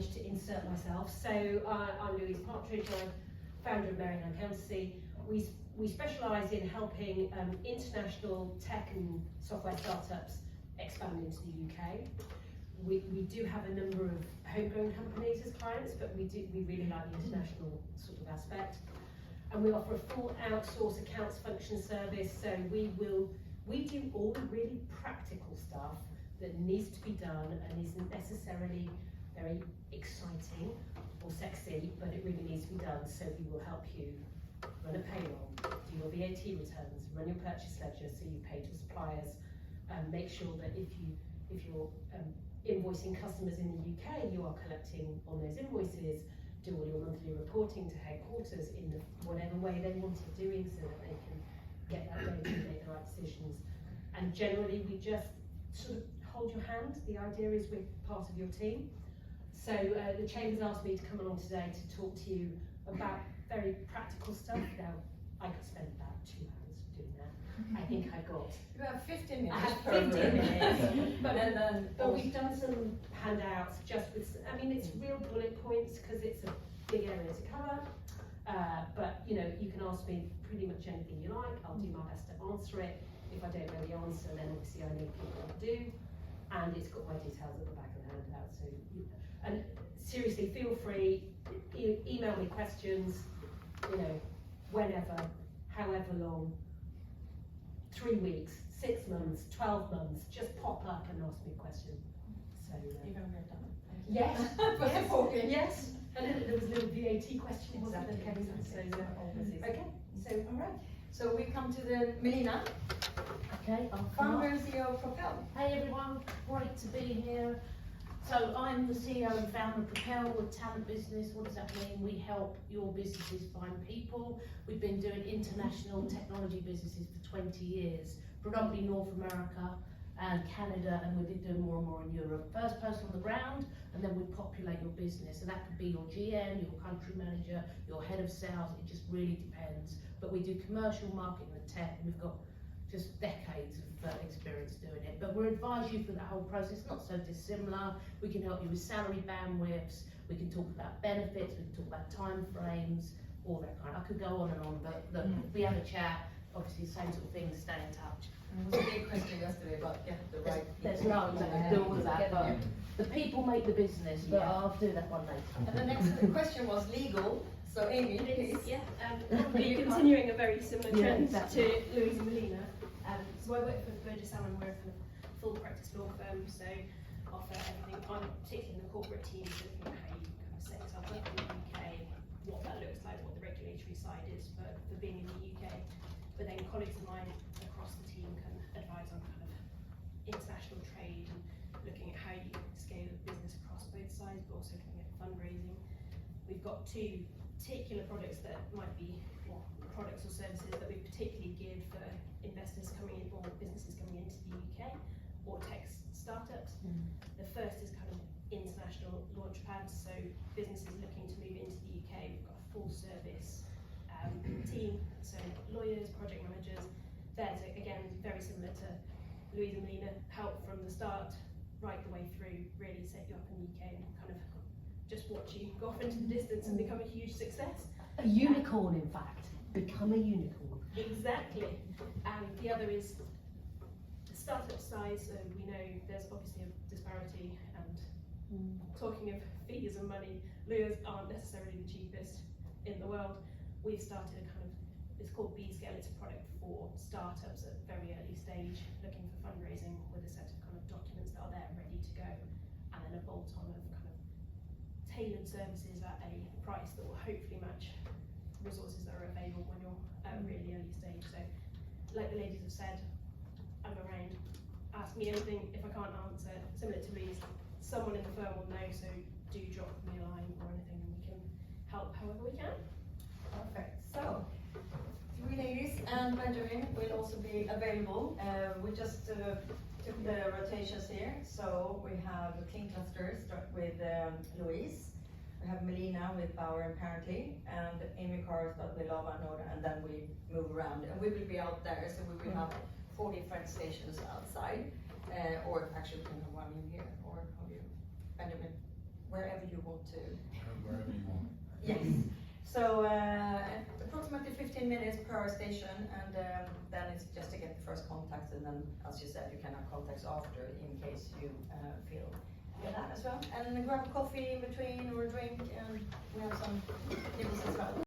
managed to insert myself. So I'm Louise Partridge, I'm founder of Merryhill Accountancy. We specialise in helping international tech and software startups expand into the UK. We do have a number of homegrown companies as clients, but we really like the international sort of aspect. And we offer a full outsource accounts function service, so we do all the really practical stuff that needs to be done and isn't necessarily very exciting or sexy, but it really needs to be done. So we will help you run a payroll, do your VAT returns, run your purchase ledger so you pay to suppliers, make sure that if you're invoicing customers in the UK, you are collecting on those invoices, do all your monthly reporting to headquarters in whatever way they want it doing so that they can get that data and make the right decisions. And generally we just sort of hold your hand. The idea is we're part of your team. So the Chamber's asked me to come along today to talk to you about very practical stuff. Now, I could spend about 2 hours doing that. I think I got... You have 15 minutes. I have 15 minutes. But we've done some handouts just with, I mean, it's real bullet points because it's a big area to cover. But, you know, you can ask me pretty much anything you like. I'll do my best to answer it. If I don't know the answer, then obviously I know people that do. And it's got my details at the back of the handout. So, and seriously, feel free, email me questions, you know, whenever, however long, 3 weeks, 6 months, 12 months, just pop up and ask me a question. So, You're going to get done. yes, yes, yes. And there was a little VAT question, wasn't there? Okay, so, all right. So we come to the Melina, Okay, I'll come founder up. and CEO of Propel. Hey everyone, great to be here. So I'm the CEO and founder of Propel, a talent business. What does that mean? We help your businesses find people. We've been doing international technology businesses for 20 years, predominantly North America and Canada, and we've been doing more and more in Europe. First person on the ground, and then we populate your business. And that could be your GM, your country manager, your head of sales, it just really depends. But we do commercial marketing and tech, and we've got just decades of experience doing it. But we'll advise you through that whole process, not so dissimilar. We can help you with salary bandwidths, we can talk about benefits, we can talk about time frames, all that kind of, I could go on and on, but look, we have a chat, obviously same sort of thing, stay in touch. It was a big question yesterday about get the right people. There's loads that can do all of that, but the people make the business, but I'll do that one later. And the next question was legal. So Amy, please. Yeah, probably continuing a very similar trend exactly. to Louise and Melina. So I work for Burges, Salmon, we're a kind of full practice law firm, so offer everything, I'm particularly in the corporate team, so looking at how you kind of set yourself up in the UK, what that looks like, what the regulatory side is for being in the UK. But then colleagues of mine across the team can advise on kind of international trade and looking at how you scale a business across both sides, but also looking at fundraising. We've got 2 particular products that might be products or services that we particularly geared for investors coming in or businesses coming into the UK or tech startups. The first is kind of international launch pads, so businesses looking to move into the UK. We've got a full service team, so lawyers, project managers. There's again very similar to Louise and Melina, help from the start right the way through, really set you up in the UK and kind of just watch you go off into the distance and become a huge success. A unicorn, in fact. Become a unicorn. Exactly. And the other is the startup size. So we know there's obviously a disparity, and talking of fees and money, lawyers aren't necessarily the cheapest in the world. We've started a kind of, it's called B-Scale, it's a product for startups at a very early stage, looking for fundraising with a set of kind of documents that are there ready to go, and then a bolt-on of kind of tailored services at a price that will hopefully match resources that are available when you're at a really early stage. So, like the ladies have said, I'm around, ask me anything if I can't answer, similar to Louise, someone in the firm will know, so do drop me a line or anything and we can help however we can. Perfect. So, 3 ladies and Benjamin will also be available. We just took the rotations here. So we have a clean cluster, start with Louise. We have Melina with Power apparently, and Amy Carr start with Lava Node, and then we move around. And we will be out there, so we will have 4 different stations outside. Or actually we can have one in here, or how do you, Benjamin? wherever you want to. Wherever you want. Yes. So approximately 15 minutes per station, and then it's just to get the first contacts, and then, as you said, you can have contacts after in case you feel that as well. And grab a coffee in between or a drink, and we have some nibbles as well.